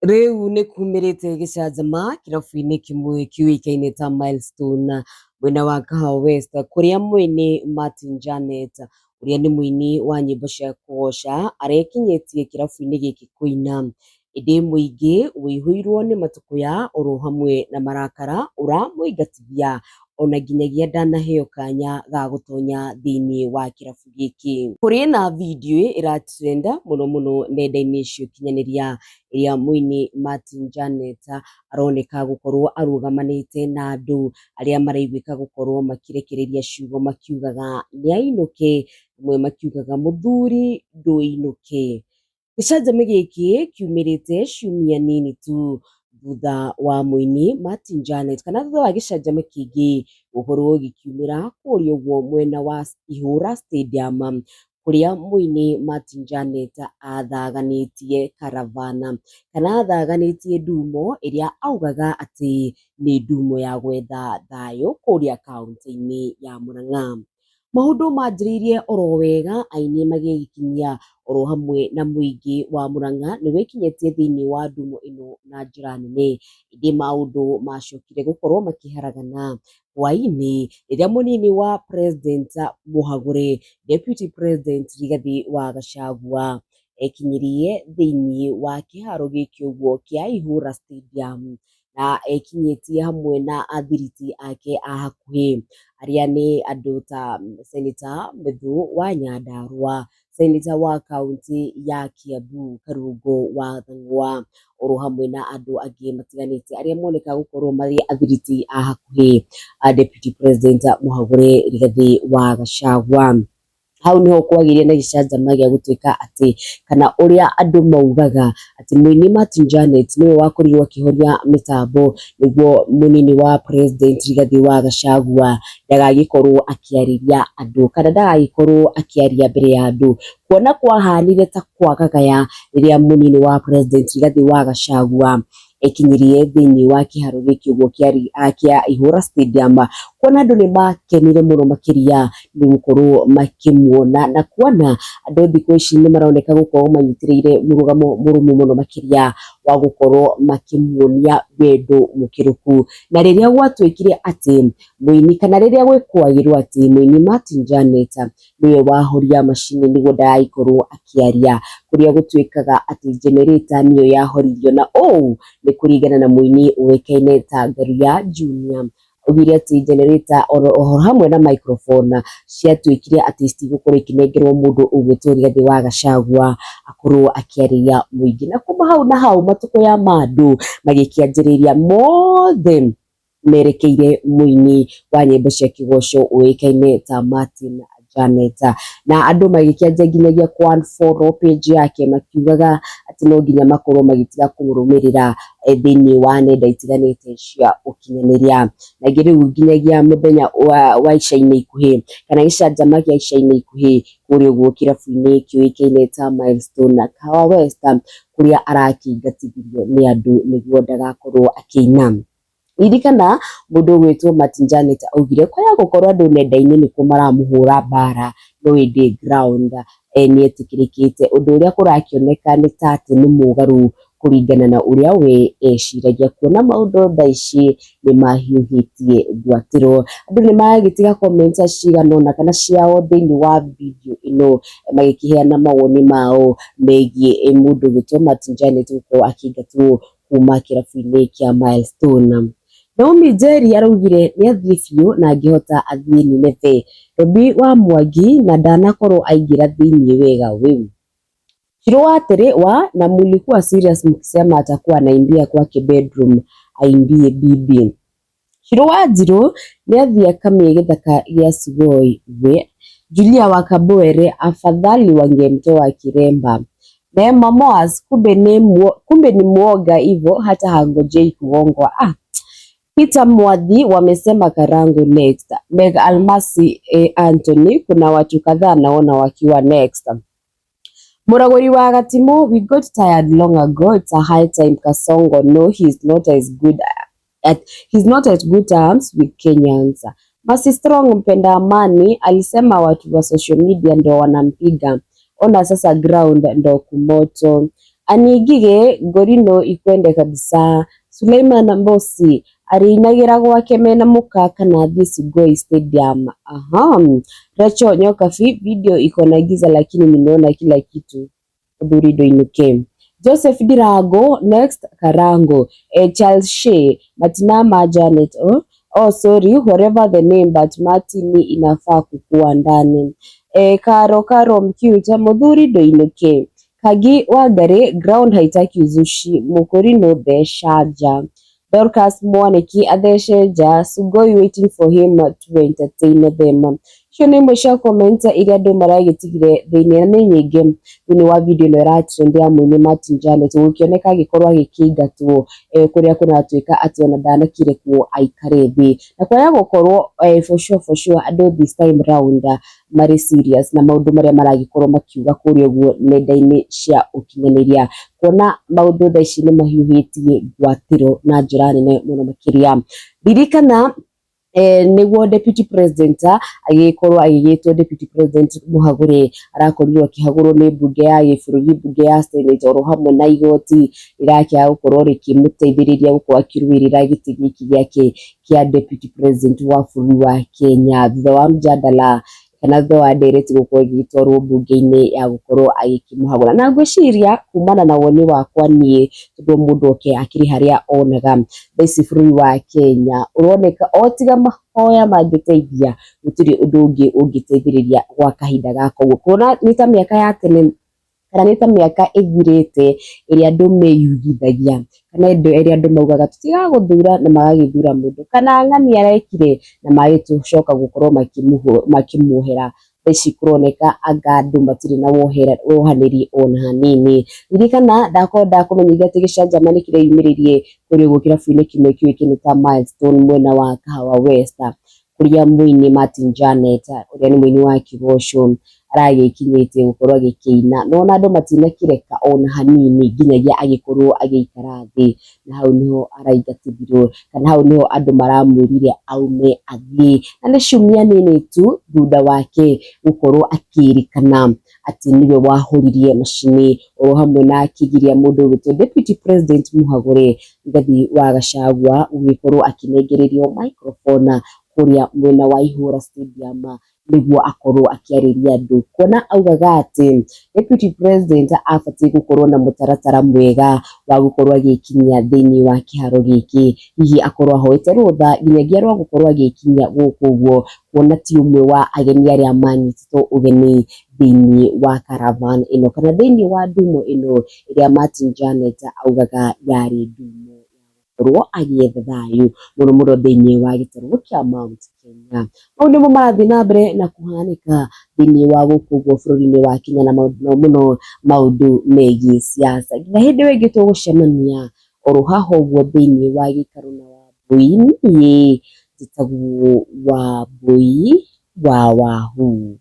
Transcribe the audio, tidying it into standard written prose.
Riu ni kumirite gicajama kirabu-ini kimwe kiuikaine ta Milestone mwena wa Kahawa West kuria mwini Martin Janet uria ni muini wa nyimbo cia kugoca arekinyitie kirabu-ini giki kuina indi muingi wihuirwo ni matukuya oro hamwe na marakara uramuingatithia ona nginyagia ndanaheo kanya ga gutonya thiini wa kirabu giki. Kuri na video iratrenda muno nenda-ini cia ukinyaniria iria muini Martin Janet aroneka gukorwo arugamanite na andu aria maraiguika gukorwo makirekereria ciugo makiugaga ni ainuke, amwe makiugaga muthuri nduinuke. Gicajama giki kiumirite ciumia nini tu thutha wa muini Martin Janet kana thutha wa gicajama kingi gukorwo gikiumira kuria uguo mwena wa Ihura Stadium kuria muini Martin Janet athaganitie karavana kana athaganitie ndumo iria augaga ati ni ndumo ya gwetha thayo kuria kaunti-ini ya Murang'a. Maundu manjiriirie oro wega, aini magigikinyia oro hamwe na muingi wa Murang'a ni wikinyitie thiini wa ndumo ino na njira nene, indi maundu macokire gukorwo makiharagana hwaini riria munini wa president Muhaguri, deputy president Rigathi wa Gachagua ekinyirie thiini wa kiharo giki uguo kia Ihura Stadium na ekinyitie hamwe na athiriti ake a hakuhi aria ni andu ta Senator Mbithu wa Nyandarua, Senator wa kaunti ya Kiambu Karungo wa Theng'wa oro hamwe na andu angi matiganite aria moneka gukorwo mari athiriti a hakuhi a deputy president Muhaguri Rigathi wa Gachagua. Hau niho kwagirie na gicajama gia gutuika ati kana uria andu maugaga ati muini Martin Janet niwe wakorirwo akihoria mitambo niguo munini wa president Rigathi wa Gachagua ndagagikorwo akiariria andu kana ndagagikorwo akiaria mbere ya andu, kuona kwahanire ta kwagagaya riria munini wa president Rigathi wa Gachagua ekinyirie thiini wa kiharo giki uguo kia Ihura Stadium, kuona andu ni makenire muno makiria ni gukorwo makimuona na kuona andu thiku ici ni maroneka gukorwo manyitiriire murugamo murumu muno makiria wa gukorwo makimuonia wendo mukiruku. Na riria gwatuikire ati muini kana riria gwikwagirwo ati muini Martin Janet niwe wahoria macini niguo ndagaikorwo akiaria, kuria gutuikaga ati generator niyo yahoririo na ni kuringana na muini uikaine ta Ngaruya Junior ugire ati generator oro hamwe na microphone ciatuikire ati citigukorwo ikinengerwo mundu ugwitwo Rigathi wa Gachagua akorwo akiariria muingi. Na kuma hau na hau matuko ya mandu magikianjiriria mothe merekeire muini wa nyimbo cia kigoco uikaine ta Martin Janet, na andu magikianjia nginyagia kwanfollow page yake makiugaga ati no nginya makorwo magitiga kumurumirira thiini wa nenda itiganite cia ukinyaniria. Na riu nginyagia muthenya wa ica-ini ikuhi kana gicajama gia ica-ini ikuhi kuria uguo kirabu-ini kiuikaine ta Milestone na Kahawa West kuria arakingatithirio ni andu niguo ndagakorwo akiina. Irikana mundu gwitwo Martin Janet augire kwaya gukorwo andu nenda-ini nikuo maramuhura mbara no indi ground ni etikirikite undu uria kurakioneka ni ta ati ni mugaru kuringana na uria we eciragia, kuona maundu thaa ici ni mahiuhitie ngwatiro. Andu ni magitiga comments ciganona kana ciao thiini wa video ino magikiheana mawoni mao megie mundu gwitwo Martin Janet gukorwo akingatwo kuma kirabu-ini kia Milestone. Naomi Njeri araugire ni athie biu na angihota athie Nineve. Robi wa Mwangi na ndanakorwo aingira thiini wega wiu. Shiro Watere wa na mulikuwa serious mkisema atakuwa anaimbia kwake bedroom aimbie bibi. Shiro Wanjiru ni athie akamie githaka gia Sugoi we. Julia Wakabwere afadhali wangemtoa Kiremba. Neema Moaz kumbe ni muoga hivyo hata hangojei kuongwa. Peter Mwadhi wamesema Karangu next. Meg Almasi Anthony kuna watu kadhaa naona wakiwa next. Muragori wa Gatimu, we got tired long ago. It's a high time Kasongo. No, he's not at good terms with Kenyans. Masi Strong mpenda amani alisema watu wa social media ndo wanampiga. Ona sasa ground ndo kumoto. aningige ngorino ikwende kabisa Suleiman Mbosi arinagira gwake mena mukaka na Sugoi Stadium. Racho Nyokafi, video iko na giza lakini nimeona kila kitu. Burido inuke. Joseph Dirago, next Karango, Charles Shea, Matinama Janet, sorry, whatever the name, but Martini inafaa kukua ndani. Karo Mkiuta, Mudhurido inuke. Kagi Wagare, ground haitaki uzushi, Mukorino de Shaja. Dorcas Mwaniki, Adesheja, Sugoi waiting for him to entertain them. Shone mwisho komenta ili ado maragitigire thini na nyingi thini wa video no ratrendia mwini Martin Janet ukioneka gikorwa gikingatwo kuria kunatuika ati ona ndanakire ku aikare thi na kwa ya gukorwo for sure ado this time round mari serious na maundu maria maragikorwo makiuga kuri uguo nenda-ini cia ukinyaniria kuona maundu tha ici ni mahiuhitie gwatiro na njira nene muno makiria ririkana niguo deputy president agikorwo agigitwo deputy president Muhagure arakorirwo akihagurwo ni bunge ya gibũrũri bunge ya senate oro hamwe na igoti irakia gukorwo rikimuteithiriria gukorwo akiruirira giti giki giake kia deputy president wa bũrũri wa Kenya thutha wa mjadala kana thutha wa ndereti gukorwo igitwarwo bunge-ini ya gukorwo agikimuhagura na ngwiciria kumana na woni wakwa nie tondu mundu oke akiri haria onaga thaici bũrũri wa Kenya uroneka otiga mahoya mangiteithia gutiri undu ungi ungiteithiriria gwa kahinda gako kuona ni ta miaka ya tene kana ni ta miaka ithirite iria andu meyugithagia kana iria andu maugaga tutiga guthura na magagithura mundu kana ng'ani arekire na magitucoka gukorwo makimuhera thaici kuroneka anga andu matiri na wohaniri ona hanini ririkana ndakonda kumenyithia ati gicanjama kire yumiririe kuri gukira bũrũri kimwe kiuikene ta Milestone mwena wa Kahawa West kuria muini Martin Janet uria ni muini wa Kigosho aragikinyite gukorwo agikiina nona andu matinakireka ona hanini nginyagia agikorwo agiikara thi na hau niho araingatithirwo kana hau niho andu maramwirire aume athie na ni ciumia nini tu thutha wake gukorwo akirikana ati niwe wahuririe macini oro hamwe na akigiria mundu witwo deputy president Muhagure Rigathi wa Gachagua ugikorwo akinengererio microphone kuria mwena wa Ihura Stadium niguo akorwo akiariria andu kuona augaga ati deputy president abatie gukorwo na mutaratara mwega wa gukorwo agikinyia thini wa kiharo giki hihi akorwo ahoete rutha nginyagia rwa gukorwo agikinyia guku uguo kuona ti umwe wa ageni aria manyititwo ugeni thini wa caravan ino kana thini wa ndumo ino iria Martin Janet augaga yari ndumo ruo agietha thayu muno thini wa gitaru kia Mount Kenya maundu marathi na mbere na kuhanika thini wa guku guo bũrũri-inĩ wa Kenya na muno maundu megi siasa nginya hindi wengi tugucemania oro haha uguo thini wa gikaru na Wambui njitagwo Wambui wa Wahu.